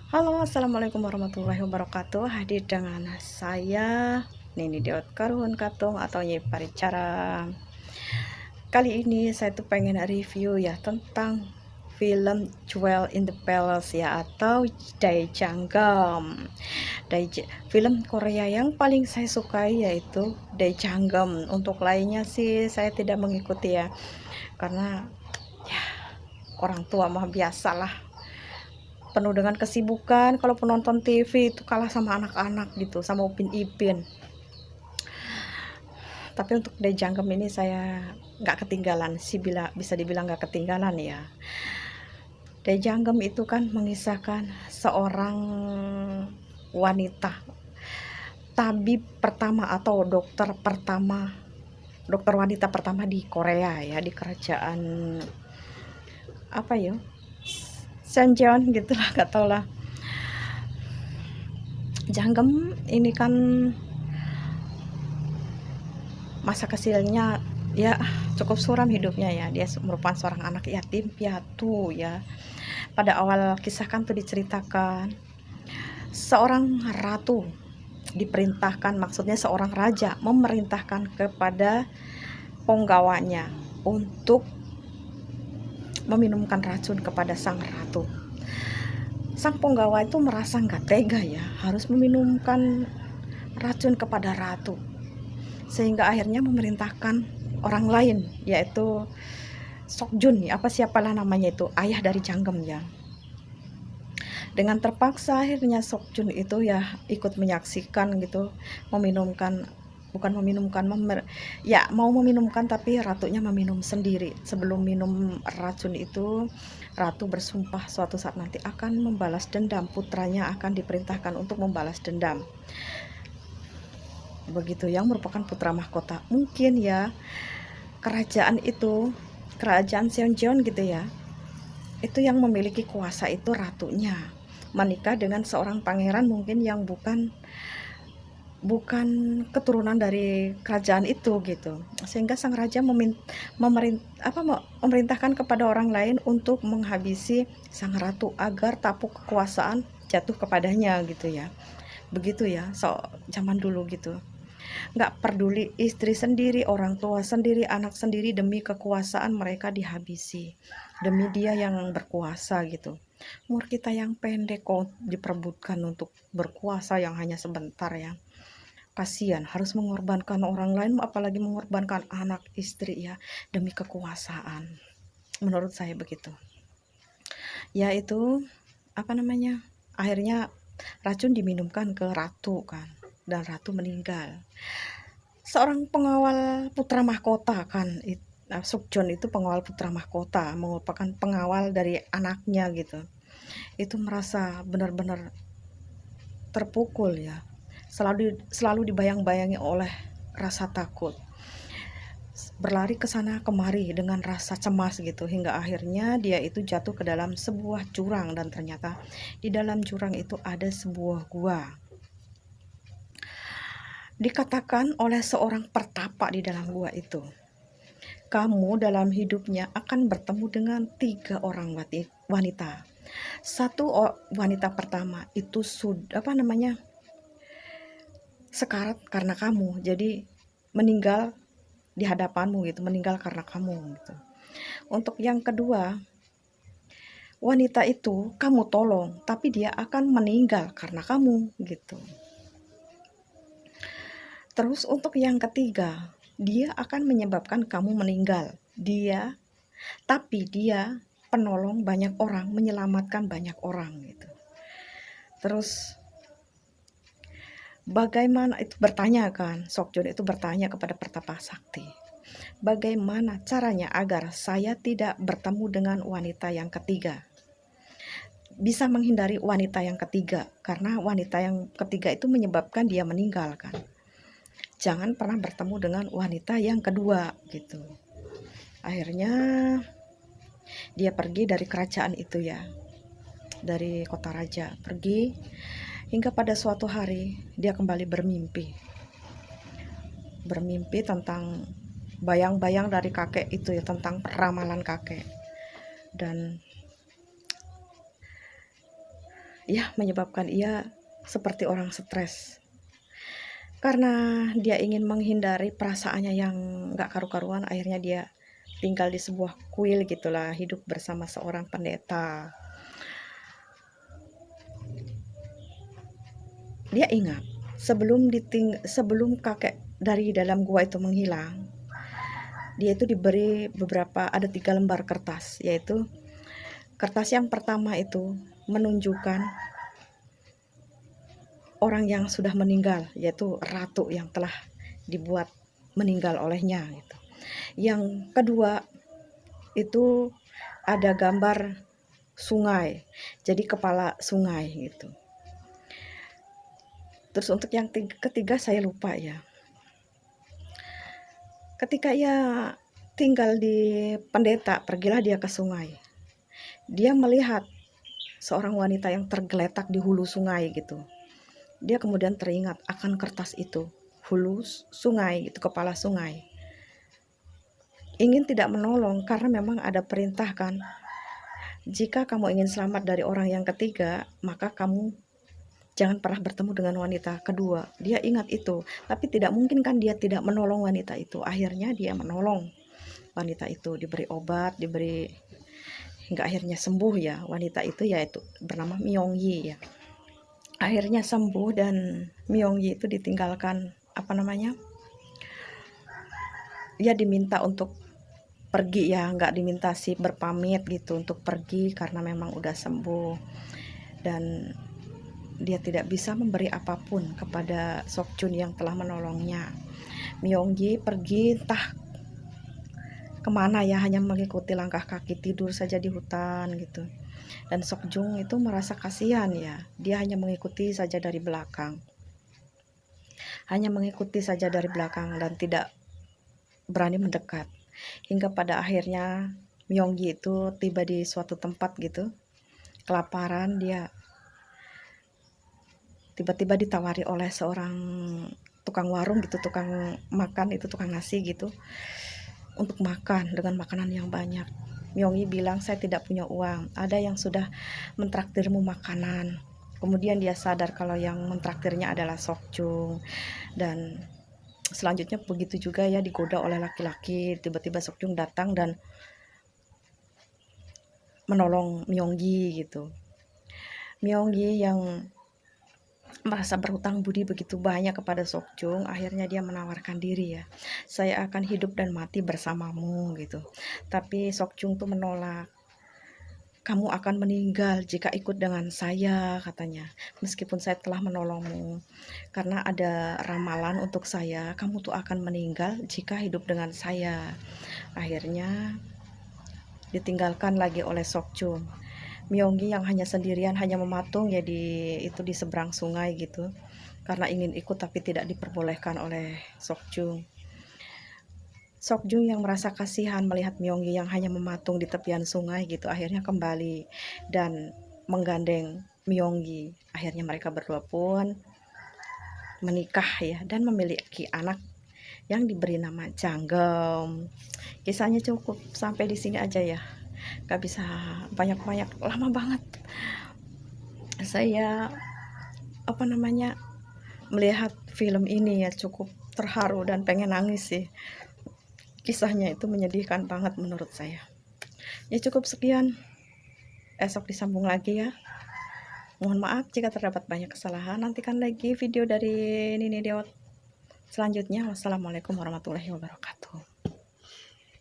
Halo, assalamualaikum warahmatullahi wabarakatuh. Hadir dengan saya Nini Deot Karun Katung atau Nyi Paricara. Kali ini saya tuh pengen review ya tentang film Jewel in the Palace ya atau Daejanggam. Film Korea yang paling saya sukai yaitu Daejanggam. Untuk lainnya sih saya tidak mengikuti ya karena ya orang tua mah biasalah penuh dengan kesibukan. Kalau penonton TV itu kalah sama anak-anak gitu, sama Upin Ipin. Tapi untuk Dejanggem ini saya nggak ketinggalan sih, bisa dibilang nggak ketinggalan ya. Dejanggem itu kan mengisahkan seorang wanita tabib pertama atau dokter wanita pertama di Korea ya, di kerajaan apa ya, Sanjeon gitulah, nggak tau lah. Janggem ini kan masa kecilnya ya cukup suram hidupnya ya. Dia merupakan seorang anak yatim piatu ya. Pada awal kisah kan tuh diceritakan seorang ratu diperintahkan, maksudnya seorang raja memerintahkan kepada penggawanya untuk meminumkan racun kepada sang ratu. Sang penggawa itu merasa nggak tega ya harus meminumkan racun kepada ratu, sehingga akhirnya memerintahkan orang lain yaitu Sokjun ya, siapalah namanya itu, ayah dari Janggem ya. Dengan terpaksa akhirnya Sokjun itu ya ikut menyaksikan gitu, meminumkan, bukan meminumkan, ya mau meminumkan tapi ratunya meminum sendiri. Sebelum minum racun itu, ratu bersumpah suatu saat nanti akan membalas dendam, putranya akan diperintahkan untuk membalas dendam. Begitu, yang merupakan putra mahkota. Mungkin ya kerajaan itu, kerajaan Seonjeon gitu ya, itu yang memiliki kuasa itu ratunya menikah dengan seorang pangeran mungkin yang bukan keturunan dari kerajaan itu gitu, sehingga sang raja memerintahkan kepada orang lain untuk menghabisi sang ratu agar tampuk kekuasaan jatuh kepadanya gitu ya. Begitu ya, zaman dulu gitu, nggak peduli istri sendiri, orang tua sendiri, anak sendiri, demi kekuasaan mereka dihabisi, demi dia yang berkuasa gitu. Umur kita yang pendek kok diperebutkan untuk berkuasa yang hanya sebentar ya. Kasihan harus mengorbankan orang lain, apalagi mengorbankan anak istri ya demi kekuasaan. Menurut saya begitu. Ya itu apa namanya? Akhirnya racun diminumkan ke ratu kan, dan ratu meninggal. Seorang pengawal putra mahkota kan, Sukjon itu pengawal putra mahkota, merupakan pengawal dari anaknya gitu. Itu merasa benar-benar terpukul ya, selalu dibayang-bayangi oleh rasa takut, berlari ke sana kemari dengan rasa cemas gitu, hingga akhirnya dia itu jatuh ke dalam sebuah jurang, dan ternyata di dalam jurang itu ada sebuah gua. Dikatakan oleh seorang pertapa di dalam gua itu, kamu dalam hidupnya akan bertemu dengan 3 orang wanita. Satu wanita pertama itu sudah sekarat karena kamu, jadi meninggal di hadapanmu gitu, meninggal karena kamu gitu. Untuk yang kedua, wanita itu kamu tolong, tapi dia akan meninggal karena kamu gitu. Terus untuk yang ketiga, dia akan menyebabkan kamu meninggal. Tapi dia penolong banyak orang, menyelamatkan banyak orang gitu. Terus bagaimana itu, bertanya kan, Sokjun itu bertanya kepada Pertapa Sakti, bagaimana caranya agar saya tidak bertemu dengan wanita yang ketiga, bisa menghindari wanita yang ketiga, karena wanita yang ketiga itu menyebabkan dia meninggal kan. Jangan pernah bertemu dengan wanita yang kedua gitu. Akhirnya dia pergi dari kerajaan itu ya, dari kota raja, pergi hingga pada suatu hari dia kembali bermimpi tentang bayang-bayang dari kakek itu ya, tentang ramalan kakek. Dan ya menyebabkan ia seperti orang stres. Karena dia ingin menghindari perasaannya yang nggak karu-karuan, akhirnya dia tinggal di sebuah kuil gitulah, hidup bersama seorang pendeta. Dia ingat sebelum kakek dari dalam gua itu menghilang, dia itu diberi ada 3 lembar kertas, yaitu kertas yang pertama itu menunjukkan orang yang sudah meninggal, yaitu ratu yang telah dibuat meninggal olehnya gitu. Yang kedua itu ada gambar sungai, jadi kepala sungai gitu. Terus untuk yang ketiga saya lupa ya. Ketika ia tinggal di pendeta, pergilah dia ke sungai. Dia melihat seorang wanita yang tergeletak di hulu sungai gitu. Dia kemudian teringat akan kertas itu, hulu sungai itu, kepala sungai. Ingin tidak menolong karena memang ada perintah kan, jika kamu ingin selamat dari orang yang ketiga, maka kamu jangan pernah bertemu dengan wanita kedua. Dia ingat itu, tapi tidak mungkin kan dia tidak menolong wanita itu. Akhirnya dia menolong wanita itu, diberi obat, hingga akhirnya sembuh ya. Wanita itu yaitu bernama Myongyi ya. Akhirnya sembuh dan Myongyi itu ditinggalkan, dia diminta untuk pergi ya, nggak diminta sih, berpamit gitu untuk pergi karena memang udah sembuh dan dia tidak bisa memberi apapun kepada Sokjun yang telah menolongnya. Myongyi pergi entah kemana ya, hanya mengikuti langkah kaki, tidur saja di hutan gitu. Dan Sokjun itu merasa kasihan ya, dia hanya mengikuti saja dari belakang. Dan tidak berani mendekat. Hingga pada akhirnya Myongyi itu tiba di suatu tempat gitu, kelaparan. Dia tiba-tiba ditawari oleh seorang tukang warung gitu, tukang makan itu, tukang nasi gitu, untuk makan dengan makanan yang banyak. Myongyi bilang, saya tidak punya uang, ada yang sudah mentraktirmu makanan. Kemudian dia sadar kalau yang mentraktirnya adalah Sokjun. Dan selanjutnya begitu juga ya, digoda oleh laki-laki. Tiba-tiba Sokjun datang dan menolong Myongyi gitu. Myongyi yang merasa berhutang budi begitu banyak kepada Sokjun, akhirnya dia menawarkan diri ya, saya akan hidup dan mati bersamamu gitu. Tapi Sokjun tuh menolak. Kamu akan meninggal jika ikut dengan saya, katanya, meskipun saya telah menolongmu, karena ada ramalan untuk saya, kamu tuh akan meninggal jika hidup dengan saya. Akhirnya ditinggalkan lagi oleh Sokjun. Myongyi yang hanya sendirian, hanya mematung ya di seberang sungai gitu, karena ingin ikut tapi tidak diperbolehkan oleh Sokjun. Sokjun yang merasa kasihan melihat Myongyi yang hanya mematung di tepian sungai gitu, akhirnya kembali dan menggandeng Myongyi. Akhirnya mereka berdua pun menikah ya, dan memiliki anak yang diberi nama Janggem. Kisahnya cukup sampai di sini aja ya, gak bisa banyak-banyak, lama banget saya melihat film ini ya, cukup terharu dan pengen nangis sih. Kisahnya itu menyedihkan banget menurut saya. Ya cukup sekian, esok disambung lagi ya. Mohon maaf jika terdapat banyak kesalahan. Nantikan lagi video dari Nini Dewot selanjutnya. Wassalamualaikum warahmatullahi wabarakatuh.